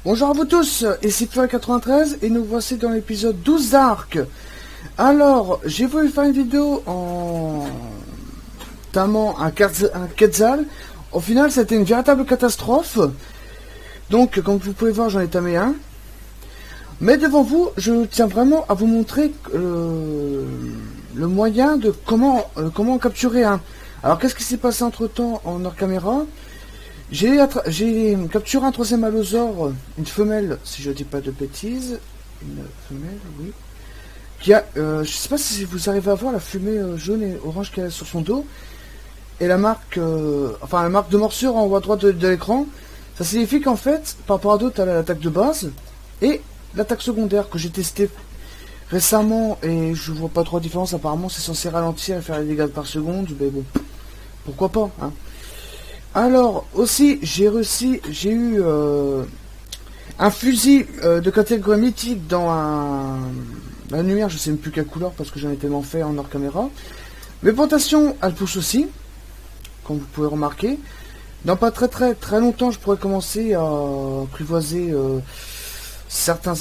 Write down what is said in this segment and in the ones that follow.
Bonjour à vous tous, ici Fury93 et nous voici dans l'épisode 12 d'Ark. Alors, j'ai voulu faire une vidéo en notamment un Quetzal. Au final, c'était une véritable catastrophe. Donc, comme vous pouvez voir, j'en ai tamé un. Mais devant vous, je tiens vraiment à vous montrer le moyen de comment capturer un. Alors, qu'est-ce qui s'est passé entre temps en hors caméra? J'ai capturé un troisième allosaure, une femelle, si je dis pas de bêtises. Une femelle, oui. Qui a, je sais pas si vous arrivez à voir la fumée jaune et orange qu'il y a sur son dos. Et la marque, enfin la marque de morsure en haut à droite de l'écran. Ça signifie qu'en fait, par rapport à d'autres, elle a l'attaque de base et l'attaque secondaire que j'ai testé récemment et je vois pas trop de différence. Apparemment, c'est censé ralentir et faire les dégâts par seconde, mais bon, pourquoi pas, hein. Alors, aussi, j'ai eu un fusil de catégorie mythique dans la lumière, je sais même plus quelle couleur parce que j'en ai tellement fait en hors caméra. Mes plantations, elles poussent aussi, comme vous pouvez remarquer. Dans pas très longtemps, je pourrais commencer à apprivoiser certains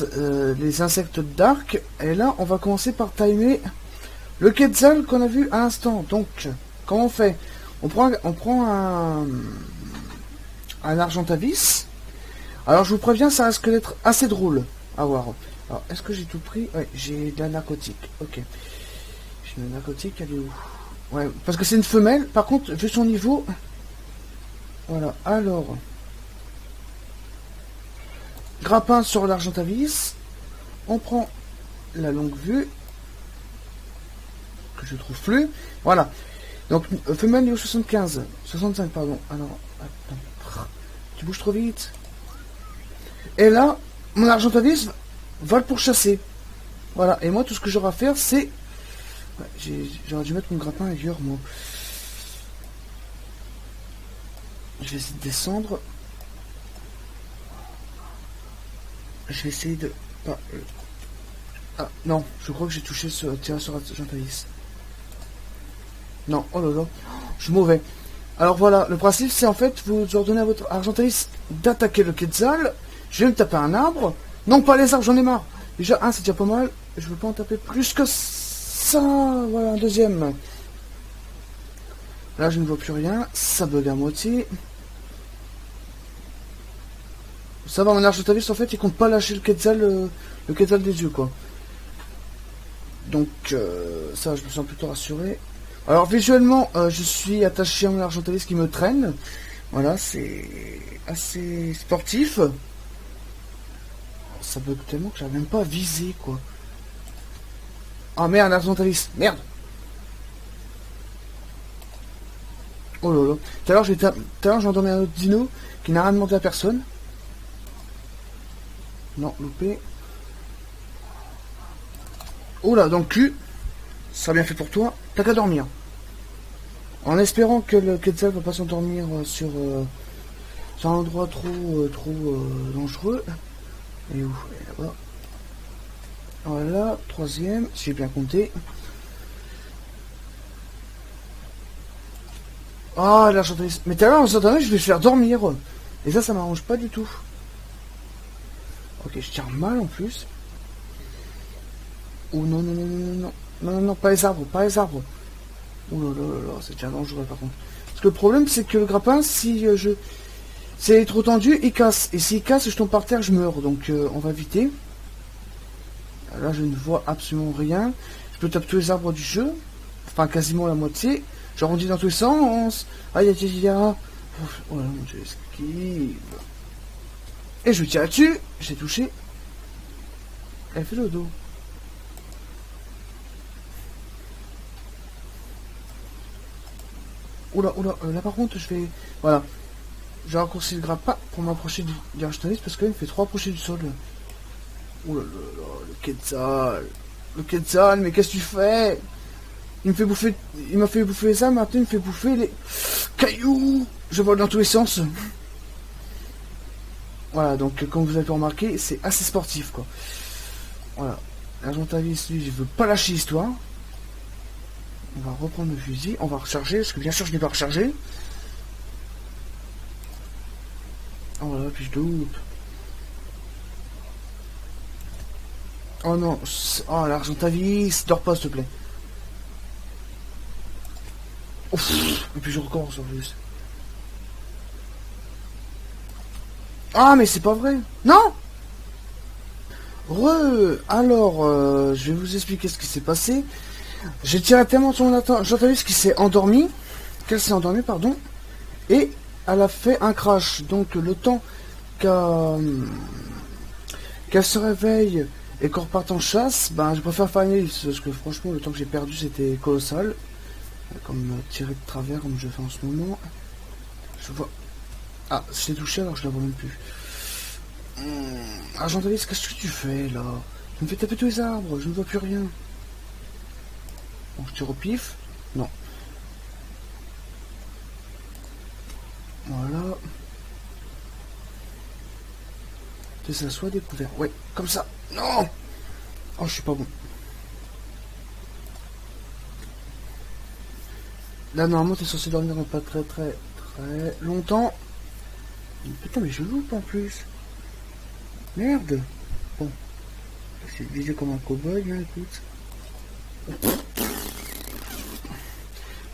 les insectes d'Ark. Et là, on va commencer par timer le Quetzal qu'on a vu à l'instant. Donc, comment on fait? On prend un Argentavis. Alors je vous préviens, ça risque d'être assez drôle à voir. Alors, est-ce que j'ai tout pris? Ouais, j'ai de la narcotique. Ok. J'ai de la narcotique, elle est où? Ouais, parce que c'est une femelle. Par contre, vu son niveau... Voilà, alors... Grappin sur l'Argentavis. On prend la longue vue. Que je trouve plus. Voilà. Donc, femelle niveau 75. 65, pardon. Alors, attends. Tu bouges trop vite. Et là, mon Argentavis va le pourchasser. Voilà. Et moi, tout ce que j'aurai à faire, c'est... Ouais, j'aurais dû mettre mon grappin ailleurs, moi. Je vais essayer de descendre. Je vais essayer de... Ah, non. Je crois que j'ai touché ce tirage sur Argentavis. Non, oh là là, je suis mauvais. Alors voilà, le principe c'est en fait, vous ordonnez à votre Argentavis d'attaquer le Quetzal. Je vais me taper un arbre. Non, pas les arbres, j'en ai marre. Déjà, un, c'est déjà pas mal. Je veux pas en taper plus que ça. Voilà, un deuxième. Là, je ne vois plus rien. Ça bug à moitié. Ça va, mon Argentavis, en fait, il compte pas lâcher le Quetzal des yeux, quoi. Donc, ça, je me sens plutôt rassuré. Alors visuellement, je suis attaché à mon Argentavis qui me traîne. Voilà, c'est assez sportif. Ça bug tellement que j'arrive même pas à viser, quoi. Ah merde, Argentavis, merde. Oh là là. Tout à l'heure, j'ai endormi un autre dino qui n'a rien demandé à personne. Non, loupé. Oh là, dans le cul. Ça sera bien fait pour toi. T'as qu'à dormir. En espérant que le Quetzal va pas s'endormir sur un endroit trop dangereux. Et où? Là-bas. Voilà, troisième, si j'ai bien compté. Ah, l'Argentavis. Mais tout à l'heure, en s'entendant, je vais le faire dormir. Et ça m'arrange pas du tout. Ok, je tire mal en plus. Oh non, non, non, non, non, non. Non, non, non, pas les arbres, pas les arbres. Oh là là là là, c'est déjà dangereux par contre. Parce que le problème, c'est que le grappin, si c'est trop tendu, il casse. Et s'il casse, je tombe par terre, je meurs. Donc on va éviter. Là, je ne vois absolument rien. Je peux taper tous les arbres du jeu. Enfin, quasiment la moitié. J'arrondis dans tous les sens. Aïe, aïe, aïe, aïe. Oh là, mon dieu, esquive. Et je tire là-dessus. J'ai touché. Elle fait le dos. Oula, oula, là par contre, je vais... Voilà. J'ai raccourci le grappin pour m'approcher du Argentavis parce qu'il me fait trop approcher du sol. Oula, là, le Quetzal. Le Quetzal, mais qu'est-ce que tu fais? Il m'a fait bouffer ça, maintenant il me fait bouffer les cailloux. Je vole dans tous les sens. Voilà, donc comme vous avez pu remarquer, c'est assez sportif, quoi. Voilà. L'Argentavis, lui, je veux pas lâcher l'histoire. On va reprendre le fusil, on va recharger, parce que bien sûr je n'ai pas rechargé. Oh là, puis je loupe. Oh non, oh l'Argentavis, dors pas s'il te plaît. Ouf. Et puis je recommence en plus. Ah mais c'est pas vrai. Non. Alors, je vais vous expliquer ce qui s'est passé. J'ai tiré tellement sur mon Argentavis qui s'est endormi. Qu'elle s'est endormie, pardon. Et elle a fait un crash. Donc le temps qu'elle se réveille et qu'on reparte en chasse, ben je préfère faire une ellipse parce que franchement le temps que j'ai perdu c'était colossal. Comme tirer de travers comme je fais en ce moment. Je vois. Ah, je l'ai touché alors je la vois même plus. Argentavis, qu'est-ce que tu fais là? Tu me fais taper tous les arbres, je ne vois plus rien. Bon, je tire au pif. Non. Voilà. Que ça soit découvert. Ouais, comme ça. Non. Oh, je suis pas bon. Là, normalement, t'es censé dormir dans pas très longtemps. Putain, mais je loupe en plus. Merde. Bon. C'est visé comme un cow-boy, hein, écoute.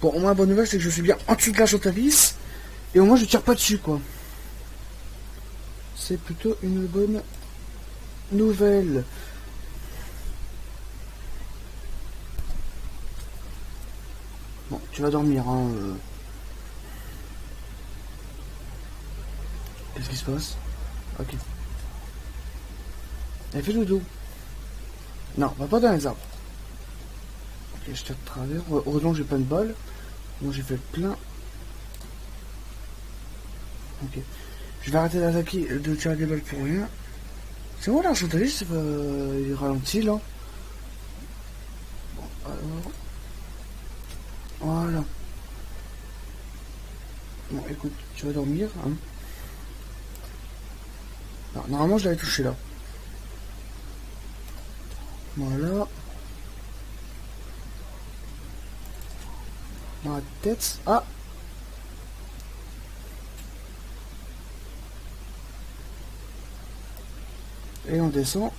Bon, au moins, la bonne nouvelle, c'est que je suis bien en dessous de l'Argentavis. Et au moins, je tire pas dessus, quoi. C'est plutôt une bonne nouvelle. Bon, tu vas dormir, hein. Qu'est-ce qui se passe? Ok. Elle fait dodo. Non, va pas dans les arbres. Ok, je tire de travers. Heureusement que j'ai plein de balles. Moi, j'ai fait plein. Ok. Je vais arrêter d'attaquer, de tirer des balles pour rien. C'est moi l'Argentavis, il ralentit là. Bon, alors. Voilà. Bon, écoute, tu vas dormir, hein. Alors, normalement, je l'avais touché là. Voilà. Dans la tête. Ah! Et on descend.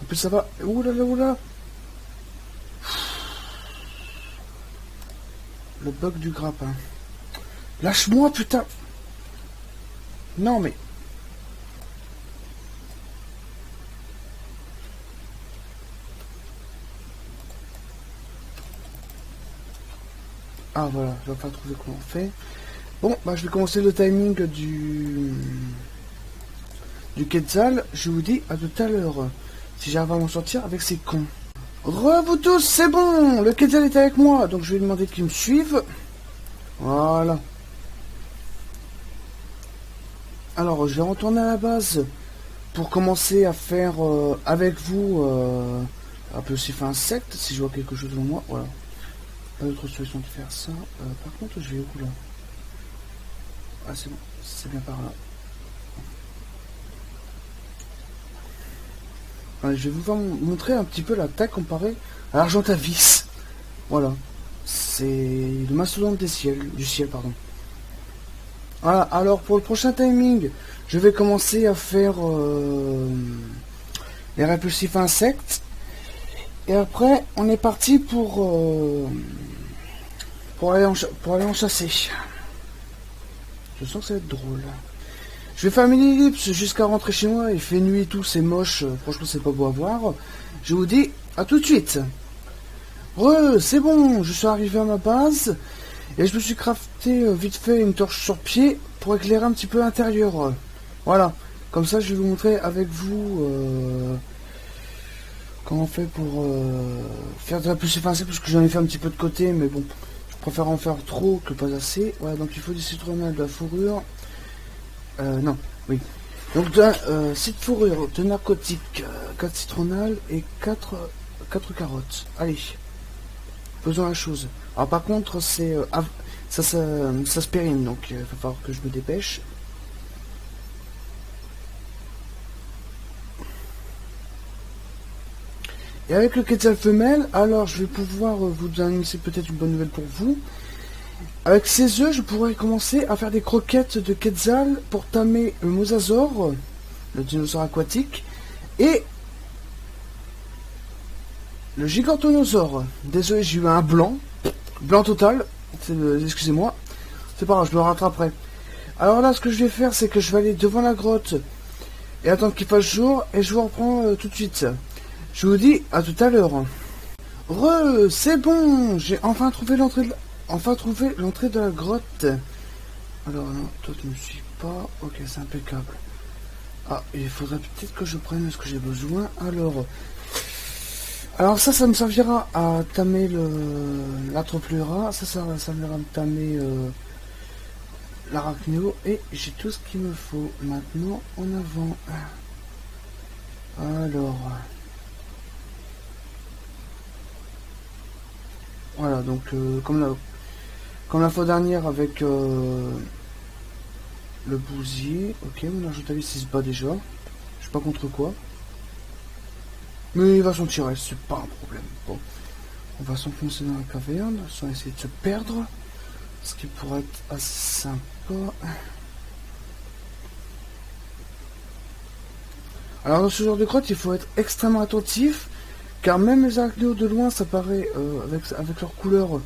En plus, ça va. Oulala, oulala! Le bug du grappin. Lâche-moi, putain! Non, mais. Ah, voilà, je vais pas trouver comment on fait. Bon, bah, je vais commencer le timing du Quetzal. Je vous dis à tout à l'heure. Si j'arrive à m'en sortir avec ces cons. Vous tous, c'est bon! Le Quetzal est avec moi, donc je vais lui demander qu'il me suive. Voilà. Alors, je vais retourner à la base pour commencer à faire avec vous un peu si fait insecte, si je vois quelque chose devant moi. Voilà. Pas d'autre solution de faire ça. Par contre, je vais où là? Ah, c'est bon, c'est bien par là. Allez, je vais vous montrer un petit peu l'attaque comparée à l'Argentavis. Voilà. C'est le mastodonte du ciel, pardon. Voilà, alors pour le prochain timing, je vais commencer à faire les répulsifs insectes. Et après, on est parti pour aller en chasser. Je sens que ça va être drôle. Je vais faire une ellipse jusqu'à rentrer chez moi. Il fait nuit et tout, c'est moche. Franchement, c'est pas beau à voir. Je vous dis à tout de suite. C'est bon, je suis arrivé à ma base. Et je me suis crafté vite fait une torche sur pied pour éclairer un petit peu l'intérieur. Voilà. Comme ça, je vais vous montrer avec vous comment on fait pour faire de la plus effacée, parce que j'en ai fait un petit peu de côté, mais bon, je préfère en faire trop que pas assez. Voilà, donc il faut du citronnelle, de la fourrure. Non, oui. Donc cette fourrure, de narcotique, 4 citronnelles et 4 carottes. Allez, faisons la chose. Alors par contre, c'est ça se périme, donc il va falloir que je me dépêche. Et avec le Quetzal femelle, alors je vais pouvoir vous annoncer peut-être une bonne nouvelle pour vous. Avec ces œufs, je pourrais commencer à faire des croquettes de Quetzal pour tamer le mosasaure. le dinosaure aquatique, et le gigantonosaure. Désolé, j'ai eu un blanc. Blanc total. Excusez-moi. C'est pas grave, je me rattraperai. Alors là, ce que je vais faire, c'est que je vais aller devant la grotte et attendre qu'il fasse jour, et je vous reprends tout de suite. Je vous dis à tout à l'heure. C'est bon, j'ai enfin trouvé l'entrée de la grotte. Alors non, toi tu me suis pas. Ok, c'est impeccable. Ah, il faudrait peut-être que je prenne ce que j'ai besoin. Alors ça me servira à tamer l'Arthropleura. Ça me servira à tamer l'arachnéo. Et j'ai tout ce qu'il me faut. Maintenant, en avant. Alors... Voilà, donc comme la fois dernière avec le bousier. Ok, mon argentavis il se bat déjà. Je sais pas contre quoi. Mais il va s'en tirer, c'est pas un problème. Bon, on va s'enfoncer dans la caverne sans essayer de se perdre. Ce qui pourrait être assez sympa. Alors dans ce genre de grotte, il faut être extrêmement attentif. Car même les arachnéos de loin, ça paraît, avec leur couleur,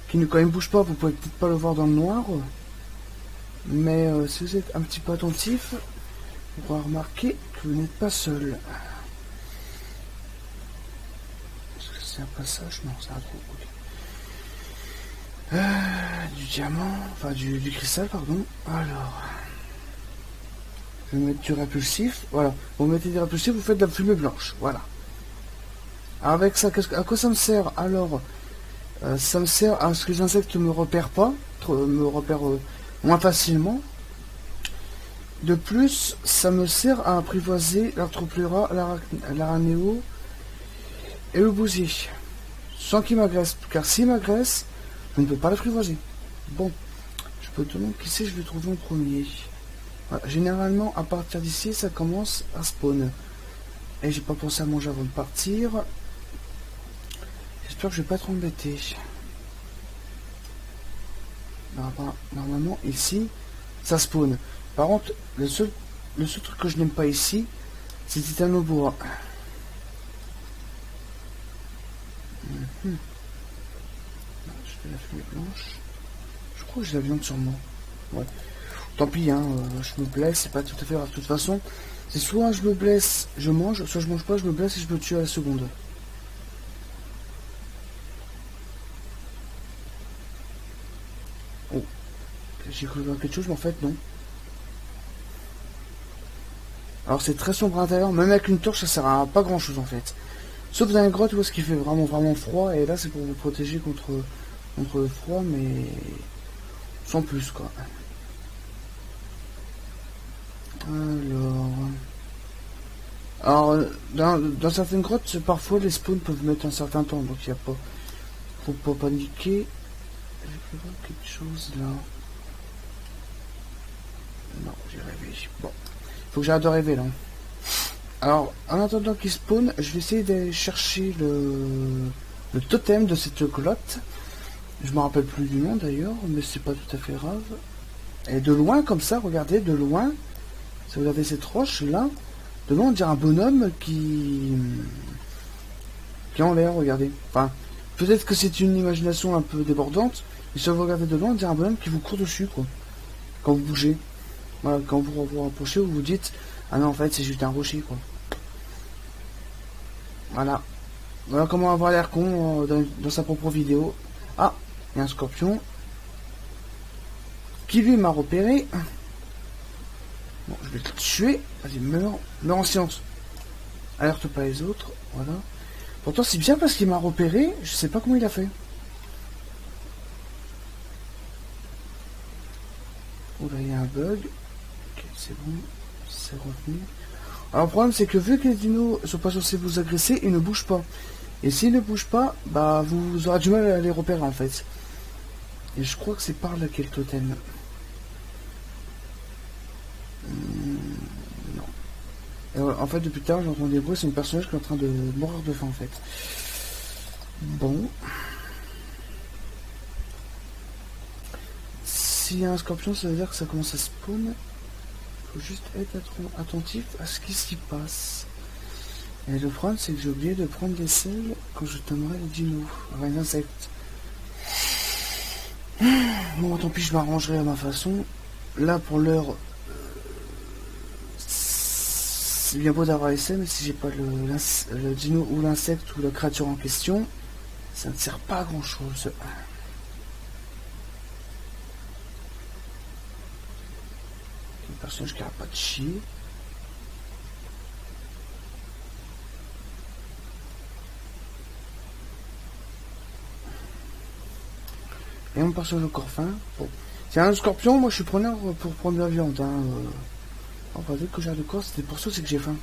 qui ne quand même bouge pas, vous pouvez peut-être pas le voir dans le noir. Mais si vous êtes un petit peu attentif, vous pourrez remarquer que vous n'êtes pas seul. Est-ce que c'est un passage? Non, c'est un trou. Okay. Du diamant, enfin du cristal, pardon. Alors, je vais mettre du répulsif. Voilà, vous mettez du répulsif, vous faites de la fumée blanche. Voilà. Avec ça, à quoi ça me sert? Alors, ça me sert à ce que les insectes ne me repèrent pas, me repèrent moins facilement. De plus, ça me sert à apprivoiser l'Arthropleura, l'arachnéo et le bousier, sans qu'il m'agresse. Car s'il m'agresse, je ne peux pas l'apprivoiser. Bon, je peux te demander qui c'est, je vais trouver en premier. Voilà, généralement, à partir d'ici, ça commence à spawn. Et j'ai pas pensé à manger avant de partir. J'espère que je vais pas être embêté. Normalement, ici, ça spawn. Par contre, le seul truc que je n'aime pas ici, c'est Titanoboa. Je fais la fumée blanche. Je crois que j'ai la viande sur moi. Ouais. Tant pis, hein, je me blesse, c'est pas tout à fait grave. De toute façon, c'est soit je me blesse, je mange, soit je mange pas, je me blesse et je me tue à la seconde. Oh, j'ai cru voir quelque chose, mais en fait, non. Alors c'est très sombre à l'intérieur, même avec une torche, ça sert à pas grand chose en fait. Sauf dans une grotte où est-ce qu'il fait vraiment froid, et là c'est pour vous protéger contre le froid, mais sans plus quoi. Alors dans certaines grottes, parfois les spawns peuvent mettre un certain temps, donc il n'y a pas, faut pas paniquer. J'ai voir quelque chose là. Non, j'ai rêvé. Bon, faut que j'arrête de rêver là. Alors, en attendant qu'il spawn, je vais essayer d'aller chercher le totem de cette grotte. Je me rappelle plus du nom d'ailleurs, mais c'est pas tout à fait grave. Et de loin, comme ça, regardez, de loin, si vous regardez cette roche là, de loin on dirait un bonhomme qui est en l'air, regardez. Enfin, peut-être que c'est une imagination un peu débordante, mais si vous regardez de loin, on dirait un bonhomme qui vous court dessus, quoi. Quand vous bougez. Voilà, quand vous vous rapprochez, vous vous dites, ah non, en fait, c'est juste un rocher, quoi. Voilà. Voilà comment avoir l'air con dans sa propre vidéo. Ah, il y a un scorpion qui lui m'a repéré. Bon, je vais le tuer. Vas-y, meurs en silence. Alerte pas les autres. Voilà. Pourtant, c'est bien parce qu'il m'a repéré. Je sais pas comment il a fait. Oh là, il y a un bug. Ok, c'est bon. C'est revenu. Alors, le problème, c'est que vu que les dinos sont pas censés vous agresser, ils ne bougent pas. Et s'ils ne bougent pas, bah, vous aurez du mal à les repérer, en fait. Et je crois que c'est par là qu'est le totem. Non. Et voilà, en fait, depuis tard, j'entends des bruits, c'est un personnage qui est en train de mourir de faim, en fait. Bon. S'il y a un scorpion, ça veut dire que ça commence à spawn. faut juste être attentif à ce qui s'y passe. Et le problème, c'est que j'ai oublié de prendre des selles quand je tomberai les dinos, enfin les insectes. Bon, tant pis, je m'arrangerai à ma façon. Là, pour l'heure, c'est bien beau d'avoir les selles, mais si j'ai pas le dino ou l'insecte ou la créature en question, ça ne sert pas à grand chose. Un personnage qui n'arrête pas de chier. Et mon personnage encore fin. Bon. C'est un scorpion, moi je suis preneur pour prendre de la viande. Hein. Enfin, dès que j'ai de corps, c'était pour ça c'est que j'ai faim.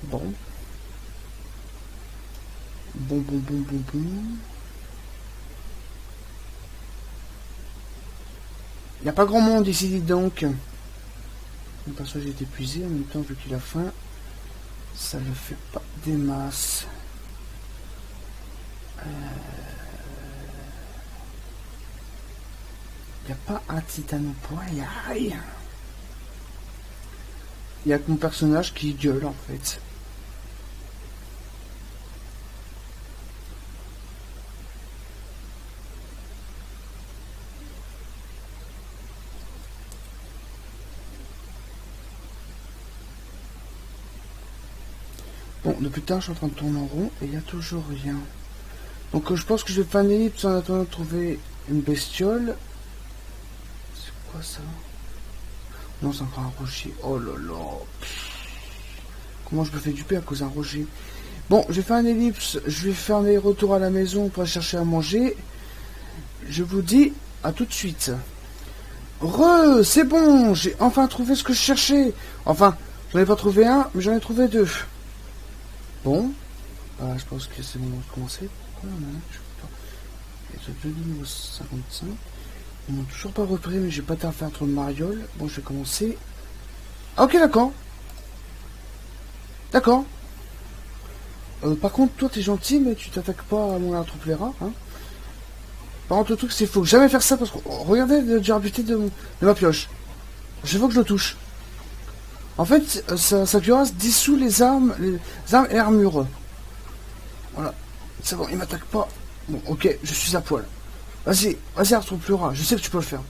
Bon. Bon. Il n'y a pas grand monde ici, dis donc. Mon personnage est épuisé, en même temps, vu qu'il a faim, ça ne fait pas des masses. Il n'y a pas un titanopoil, aïe. Il n'y a que mon personnage qui gueule, en fait. Bon, depuis tard, je suis en train de tourner en rond et il n'y a toujours rien. Donc, je pense que je vais faire une ellipse en attendant de trouver une bestiole. C'est quoi ça? Non, c'est encore un rocher. Oh là là. Comment je me fais duper à cause d'un rocher? Bon, je vais faire une ellipse. Je vais faire mes retours à la maison pour aller chercher à manger. Je vous dis à tout de suite. C'est bon. J'ai enfin trouvé ce que je cherchais. Enfin, j'en ai pas trouvé un, mais j'en ai trouvé deux. Bon, je pense que c'est bon de commencer. Pourquoi je sais pas. Il y a deux niveau 55. Ils m'ont toujours pas repris, mais j'ai pas tard à faire trop de mariole. Bon, je vais commencer. Ah, ok, d'accord. D'accord. Par contre, toi, t'es gentil, mais tu t'attaques pas à mon atropléra, hein. Par contre, le truc, c'est qu'il faut jamais faire ça, parce que regardez la durabilité de ma pioche. Je veux que je le touche. En fait, sa cuirasse dissout les armes et armures. Voilà. C'est bon, il m'attaque pas. Bon, ok, je suis à poil. Vas-y, Arthur, je sais que tu peux le faire.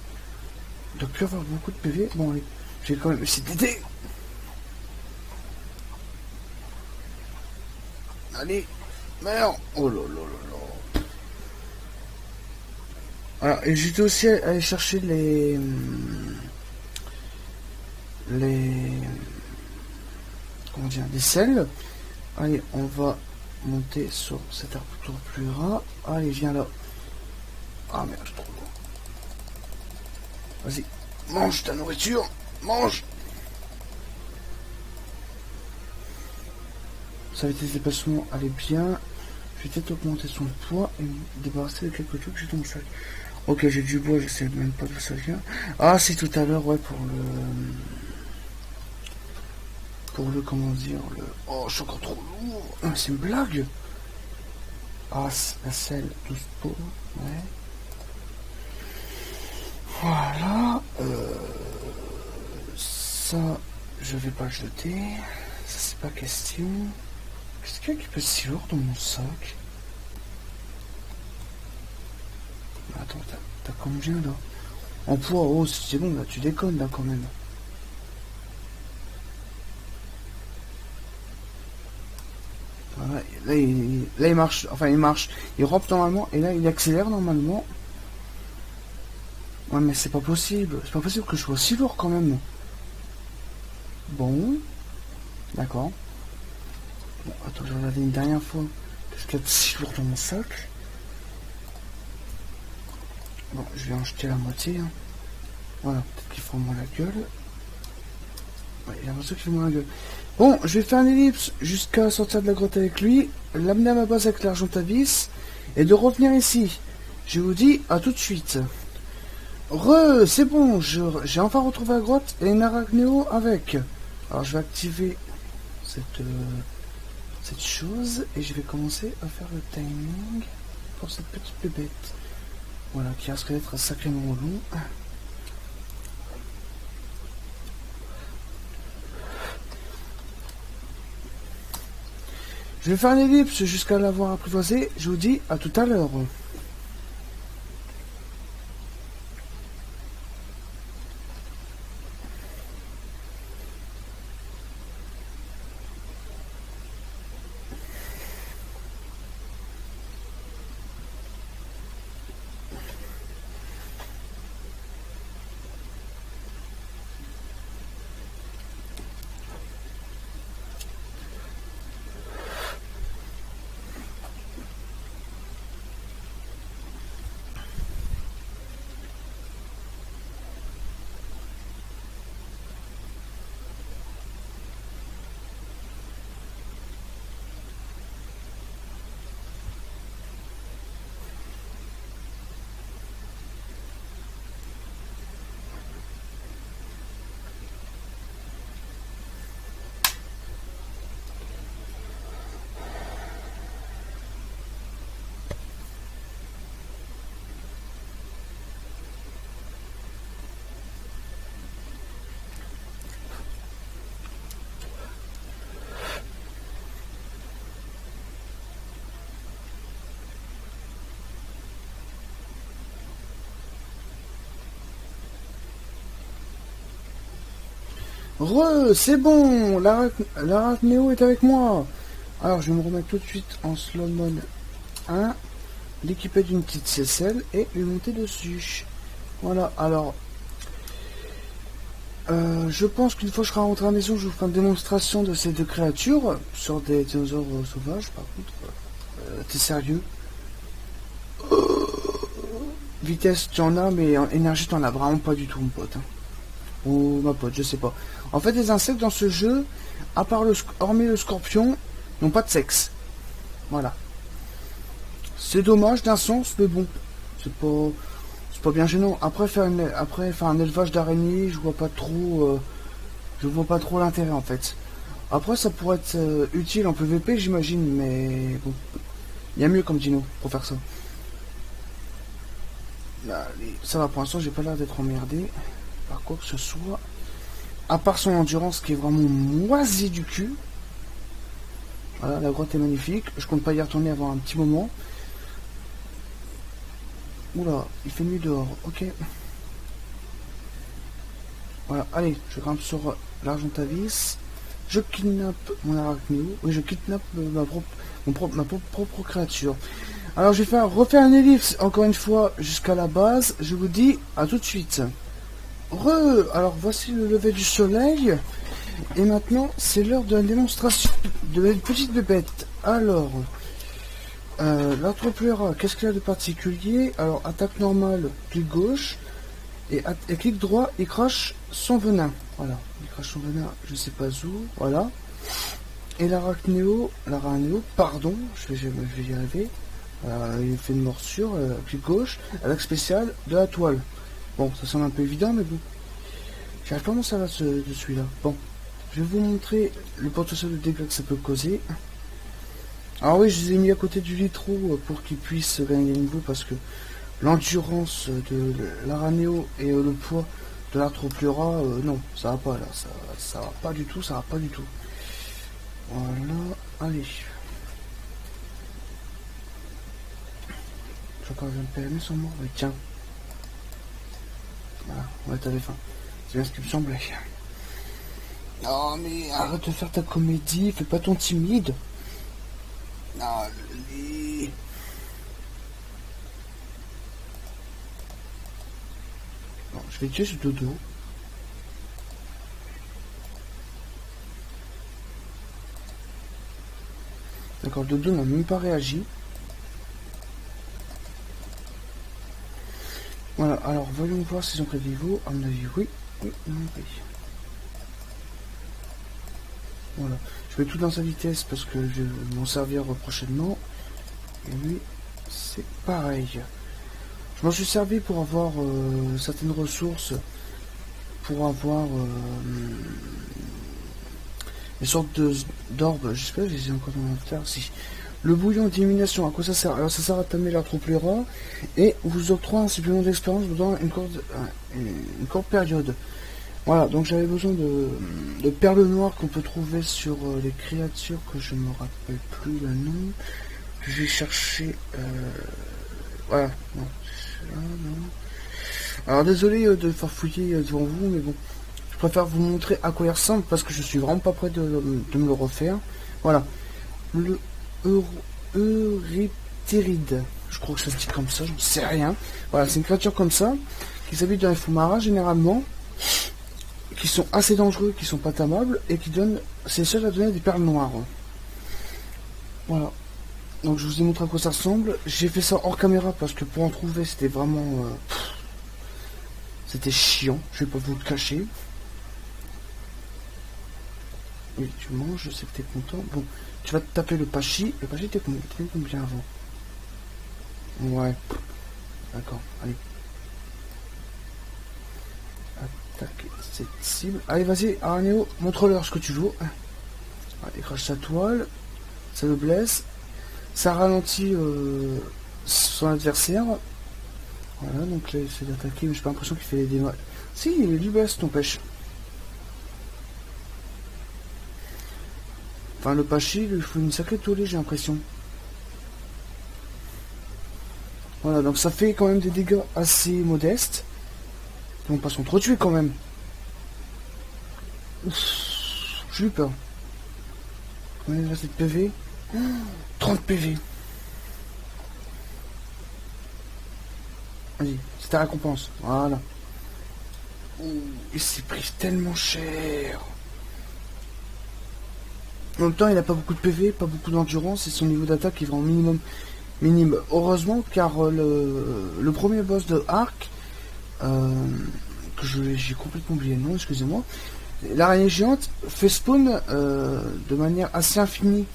Il doit plus avoir beaucoup de PV. Bon, allez, je vais quand même essayer d'aider. Allez, merde. Oh là là là là. Voilà, et j'étais aussi allé chercher les comment dire, des selles. Allez, on va monter sur cet arbre plus ras. Allez, viens là. Ah merde, trop loin. Vas-y, mange ta nourriture, mange. Ça va être des dépassements, allez bien. Je vais peut-être augmenter son poids et me débarrasser de quelques trucs que j'ai dans mon sac. Ok, j'ai du bois, je sais même pas d'où ça vient. Ah, c'est tout à l'heure, ouais, pour le, comment dire, oh, je suis encore trop lourd. Ah, c'est une blague. Ah, la selle, 12 pots, ouais. Voilà. Ça, je vais pas le jeter. Ça, c'est pas question. Qu'est-ce qu'il y a qui peut être si lourd dans mon sac? Attends, t'as combien là? En poids, oh, c'est bon, là, tu déconnes là quand même. Voilà, là, il marche, enfin il marche, il rampe normalement, et là il accélère normalement. Ouais, mais c'est pas possible que je sois si lourd quand même. Bon, d'accord. Bon, attends, je vais regarder une dernière fois. Qu'est-ce qu'il y a de si lourd dans mon sac? Bon, je vais en jeter la moitié. Hein. Voilà, peut-être qu'il faut moins la gueule. Ouais, il a l'impression qu'il fait moins la gueule. Bon, je vais faire une ellipse jusqu'à sortir de la grotte avec lui, l'amener à ma base avec l'argentavis, et de revenir ici. Je vous dis à tout de suite. C'est bon, j'ai enfin retrouvé la grotte et une arachnéo avec. Alors je vais activer cette chose et je vais commencer à faire le timing pour cette petite bébête. Voilà, qui risque d'être sacrément long. Je vais faire une ellipse jusqu'à l'avoir apprivoisé. Je vous dis à tout à l'heure. C'est bon, l'Arachnéo est avec moi. Alors, je vais me remettre tout de suite en slow mode 1, l'équiper d'une petite CSL et lui monter dessus. Voilà, alors, je pense qu'une fois que je serai rentré à la maison, je vous ferai une démonstration de ces deux créatures sur des dinosaures sauvages. Par contre, t'es sérieux? Vitesse, tu en as, mais en énergie, t'en as vraiment pas du tout, mon pote. Hein. Ou ma pote, je sais pas. En fait, les insectes dans ce jeu, à part hormis le scorpion, n'ont pas de sexe. Voilà. C'est dommage d'un sens, mais bon, c'est pas bien gênant. Après faire un élevage d'araignées, je vois pas trop l'intérêt en fait. Après, ça pourrait être utile en PVP, j'imagine, mais bon, il y a mieux comme dino pour faire ça. Allez, ça va, pour l'instant, j'ai pas l'air d'être emmerdé par quoi que ce soit. À part son endurance qui est vraiment moisi du cul. Voilà, la grotte est magnifique. Je compte pas y retourner avant un petit moment. Oula, il fait nuit dehors. Ok. Voilà, allez, je grimpe sur l'Argentavis. Je kidnappe mon arachnéo. Oui, je kidnappe ma propre créature. Alors, je vais refaire une ellipse, encore une fois, jusqu'à la base. Je vous dis à tout de suite. Alors, voici le lever du soleil. Et maintenant, c'est l'heure de la démonstration de la petite bébête. Alors, l'Arthropleura, qu'est-ce qu'il a de particulier? Alors, attaque normale, clic gauche. Et clic droit, il crache son venin. Voilà, il crache son venin, je sais pas où. Voilà. Et l'arachnéo, pardon, je vais y arriver. Il fait une morsure, clic gauche, attaque spéciale de la toile. Bon, ça semble un peu évident, mais bon. J'arrive pas à m'en servir de celui-là. Bon, je vais vous montrer le potentiel de dégâts que ça peut causer. Alors oui, je les ai mis à côté du litro pour qu'ils puissent gagner des niveaux parce que l'endurance de l'aranéo et le poids de l'Arthropleura, non, ça va pas là, ça va pas du tout, ça va pas du tout. Voilà, allez. Je crois que je vais me PMS sont morts, mais tiens. Voilà, ouais, t'avais faim. C'est bien ce qui me semblait. Non, mais arrête de faire ta comédie, fais pas ton timide. Allez. Bon, je vais tuer ce dodo. D'accord, le dodo n'a même pas réagi. Voilà, alors voyons voir s'ils ont pris niveau. À mon avis, oui. Oui, ils ont pris. Voilà, je mets tout dans sa vitesse parce que je vais m'en servir prochainement. Et lui, c'est pareil. Je m'en suis servi pour avoir certaines ressources, pour avoir des sortes d'orbes. J'espère que je les ai encore dans l'inventaire. Si. Le bouillon d'élimination, à quoi ça sert? Alors ça sert à tamer l'Arthropleura et vous octroie un supplément d'expérience pendant une courte période. Voilà, donc j'avais besoin de perles noires qu'on peut trouver sur les créatures que je me rappelle plus le nom. Je vais chercher... voilà, non. Là, non. Alors désolé de farfouiller devant vous, mais bon. Je préfère vous montrer à quoi il ressemble parce que je suis vraiment pas prêt de me le refaire. Voilà. Le Euryptéride. Je crois que ça se dit comme ça, j'en sais rien. Voilà, c'est une créature comme ça, qui s'habite dans les fonds marins généralement, qui sont assez dangereux, qui sont pas tamables, et qui donnent, c'est seul à donner des perles noires. Voilà. Donc je vous ai montré à quoi ça ressemble. J'ai fait ça hors caméra parce que pour en trouver c'était vraiment... c'était chiant, je vais pas vous le cacher. Oui, tu manges, je sais que t'es content. Bon, tu vas te taper le pachi. Le pachi, t'es combien avant? Ouais. D'accord, allez. Attaque cette cible. Allez, vas-y, Aranéo, montre-leur ce que tu veux. Allez, crache sa toile. Ça le blesse. Ça ralentit son adversaire. Voilà, donc là, il essaie d'attaquer, mais j'ai pas l'impression qu'il fait des dégâts. Si, il lui blesse, ton pêche. Enfin, le Pachi, il lui faut une sacrée tollée, j'ai l'impression. Voilà, donc ça fait quand même des dégâts assez modestes. Ils vont pas s'entretuer quand même. J'ai eu peur. Combien il reste de PV? 30 PV. Vas-y, c'est ta récompense. Voilà. Il s'est pris tellement cher. En même temps, il n'a pas beaucoup de PV, pas beaucoup d'endurance, et son niveau d'attaque est vraiment minime. Heureusement, car le premier boss de Arc, que j'ai complètement oublié le nom, excusez-moi, l'araignée géante fait spawn de manière assez infinie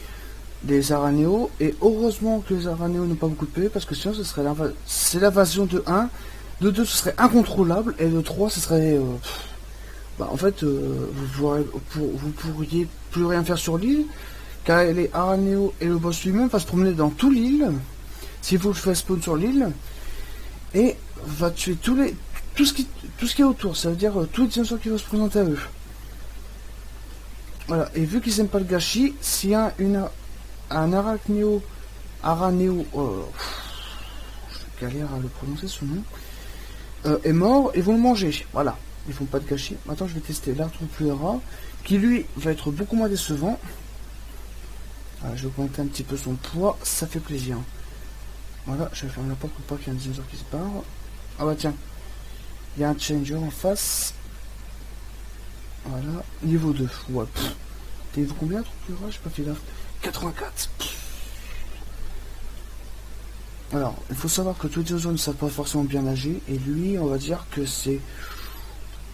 des aranéos, et heureusement que les aranéos n'ont pas beaucoup de PV, parce que sinon, c'est l'invasion de 1, de 2, ce serait incontrôlable, et de 3, ce serait... en fait, vous pourriez plus rien faire sur l'île, car les aranéos et le boss lui-même va se promener dans toute l'île, s'il faut le faire spawn sur l'île, et va tuer tout ce qui est autour, ça veut dire tous les dinosaures qui vont se présenter à eux. Voilà, et vu qu'ils n'aiment pas le gâchis, s'il y a un aranéo, je galère à le prononcer son nom, est mort, ils vont le manger, voilà. Ils font pas de gâchis. Maintenant, je vais tester l'Arthropleura, qui lui va être beaucoup moins décevant. Voilà, je vais augmenter un petit peu son poids, ça fait plaisir. Voilà, je vais fermer la porte pour pas qu'il y ait un dinosaure qui se barre. Ah bah tiens, il y a un changer en face. Voilà, niveau 2. Ouais, t'es niveau combien, Arthropleura? J'ai pas fait gaffe. 84. Alors, il faut savoir que tous les dinosaures ne savent pas forcément bien nager, et lui, on va dire que c'est...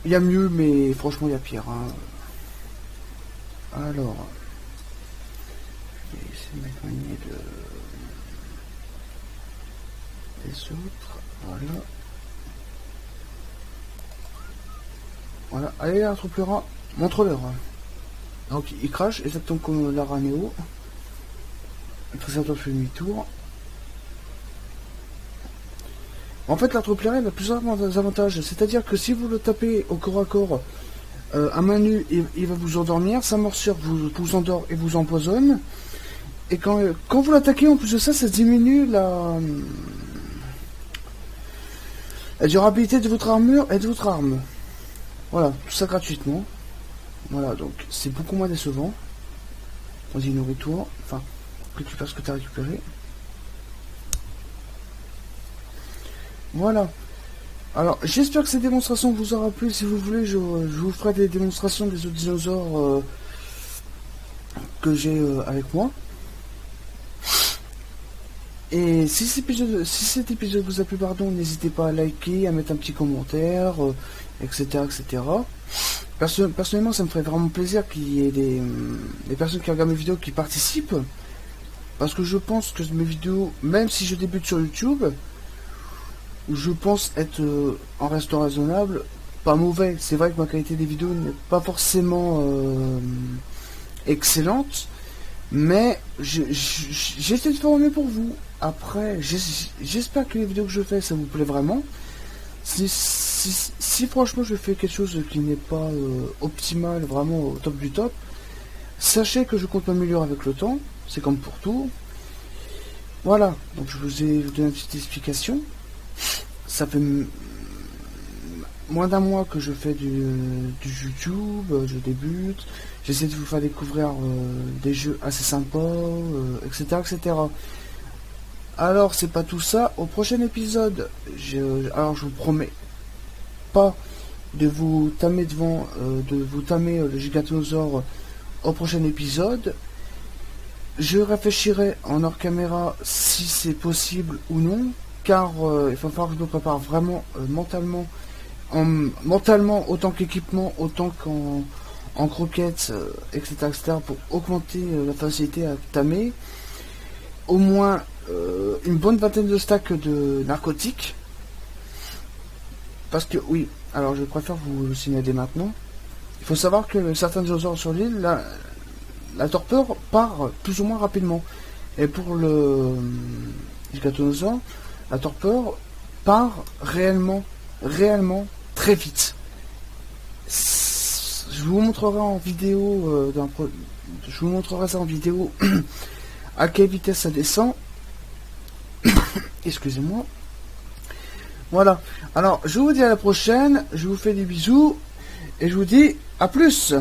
Il y a mieux, mais franchement, il y a pire. Hein. Alors, je vais essayer de m'éloigner des autres. Voilà. Voilà. Allez, Arthropleura, montre-leur. Donc, il crache exactement comme l'aranéo. Le triceratops fait demi-tour. En fait, l'Arthropleura a plusieurs avantages. C'est-à-dire que si vous le tapez au corps à corps, à main nue, il va vous endormir. Sa morsure vous endort et vous empoisonne. Et quand vous l'attaquez, en plus de ça, ça diminue la durabilité de votre armure et de votre arme. Voilà, tout ça gratuitement. Voilà, donc c'est beaucoup moins décevant. Vas-y, nourris-toi. Enfin, récupère ce que tu as récupéré. Voilà. Alors, j'espère que cette démonstration vous aura plu. Si vous voulez, je vous ferai des démonstrations des autres dinosaures que j'ai avec moi. Et si cet épisode vous a plu, pardon, n'hésitez pas à liker, à mettre un petit commentaire, etc., etc. Personnellement, ça me ferait vraiment plaisir qu'il y ait des personnes qui regardent mes vidéos qui participent. Parce que je pense que mes vidéos, même si je débute sur YouTube, je pense être en restant raisonnable, pas mauvais. C'est vrai que ma qualité des vidéos n'est pas forcément excellente, mais j'essaie de faire au mieux pour vous. Après, j'espère que les vidéos que je fais, ça vous plaît vraiment. Si franchement je fais quelque chose qui n'est pas optimal, vraiment au top du top, sachez que je compte m'améliorer avec le temps, c'est comme pour tout. Voilà, donc je vous ai donné une petite explication. Ça fait moins d'un mois que je fais du YouTube, je débute, j'essaie de vous faire découvrir des jeux assez sympas, etc., etc. Alors c'est pas tout ça, au prochain épisode, alors je vous promets pas de vous tamer devant, le Gigatosaure au prochain épisode. Je réfléchirai en hors caméra si c'est possible ou non, car il va falloir que je me prépare vraiment mentalement, autant qu'équipement, autant qu'en croquettes, etc., etc., pour augmenter la facilité à tamer. Au moins une bonne vingtaine de stacks de narcotiques. Parce que oui, alors je préfère vous le signaler maintenant. Il faut savoir que certains dinosaures sur l'île, la torpeur part plus ou moins rapidement. Et pour le Gigatosaure, la torpeur part réellement très vite. Je vous montrerai en vidéo, je vous montrerai ça en vidéo à quelle vitesse ça descend. Excusez-moi. Voilà. Alors, je vous dis à la prochaine. Je vous fais des bisous. Et je vous dis à plus.